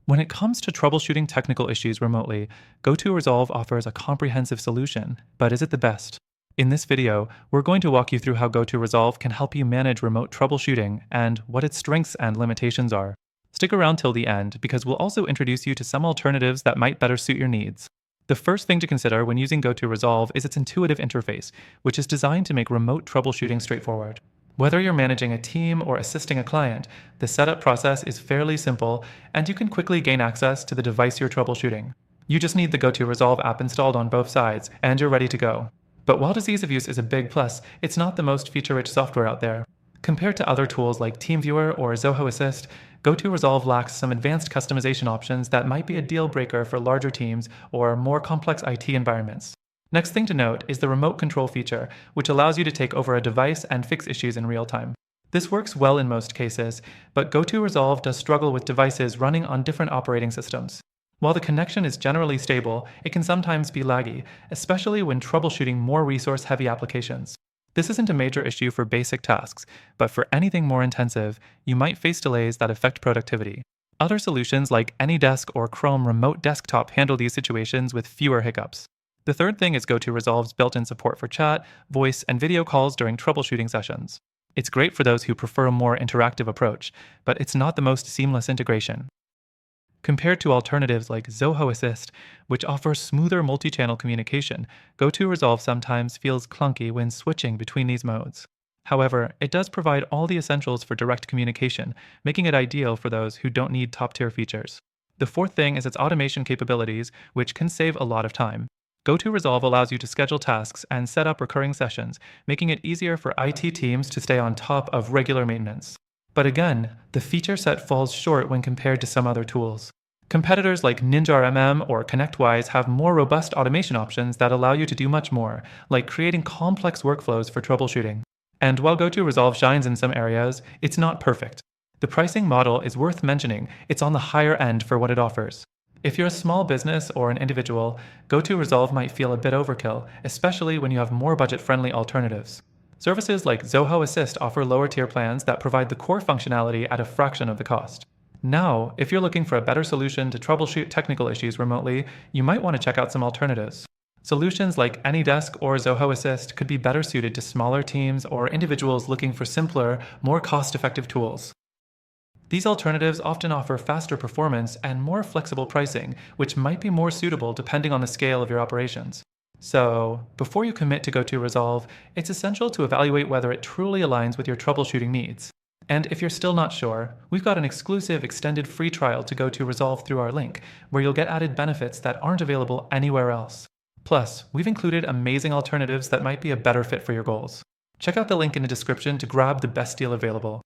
When it comes to troubleshooting technical issues remotely, GoTo Resolve offers a comprehensive solution, but is it the best? In this video, we're going to walk you through how GoTo Resolve can help you manage remote troubleshooting and what its strengths and limitations are. Stick around till the end because we'll also introduce you to some alternatives that might better suit your needs. The first thing to consider when using GoTo Resolve is its intuitive interface, which is designed to make remote troubleshooting straightforward. Whether you're managing a team or assisting a client, the setup process is fairly simple, and you can quickly gain access to the device you're troubleshooting. You just need the GoTo Resolve app installed on both sides, and you're ready to go. But while this ease of use is a big plus, it's not the most feature-rich software out there. Compared to other tools like TeamViewer or Zoho Assist, GoTo Resolve lacks some advanced customization options that might be a deal breaker for larger teams or more complex IT environments. Next thing to note is the remote control feature, which allows you to take over a device and fix issues in real time. This works well in most cases, but GoTo Resolve does struggle with devices running on different operating systems. While the connection is generally stable, it can sometimes be laggy, especially when troubleshooting more resource-heavy applications. This isn't a major issue for basic tasks, but for anything more intensive, you might face delays that affect productivity. Other solutions like AnyDesk or Chrome Remote Desktop handle these situations with fewer hiccups. The third thing is GoTo Resolve's built-in support for chat, voice, and video calls during troubleshooting sessions. It's great for those who prefer a more interactive approach, but it's not the most seamless integration. Compared to alternatives like Zoho Assist, which offers smoother multi-channel communication, GoTo Resolve sometimes feels clunky when switching between these modes. However, it does provide all the essentials for direct communication, making it ideal for those who don't need top-tier features. The fourth thing is its automation capabilities, which can save a lot of time. GoTo Resolve allows you to schedule tasks and set up recurring sessions, making it easier for IT teams to stay on top of regular maintenance. But again, the feature set falls short when compared to some other tools. Competitors like NinjaRMM or ConnectWise have more robust automation options that allow you to do much more, like creating complex workflows for troubleshooting. And while GoTo Resolve shines in some areas, it's not perfect. The pricing model is worth mentioning. It's on the higher end for what it offers. If you're a small business or an individual, GoTo Resolve might feel a bit overkill, especially when you have more budget-friendly alternatives. Services like Zoho Assist offer lower-tier plans that provide the core functionality at a fraction of the cost. Now, if you're looking for a better solution to troubleshoot technical issues remotely, you might want to check out some alternatives. Solutions like AnyDesk or Zoho Assist could be better suited to smaller teams or individuals looking for simpler, more cost-effective tools. These alternatives often offer faster performance and more flexible pricing, which might be more suitable depending on the scale of your operations. So, before you commit to GoTo Resolve, it's essential to evaluate whether it truly aligns with your troubleshooting needs. And if you're still not sure, we've got an exclusive extended free trial to GoTo Resolve through our link, where you'll get added benefits that aren't available anywhere else. Plus, we've included amazing alternatives that might be a better fit for your goals. Check out the link in the description to grab the best deal available.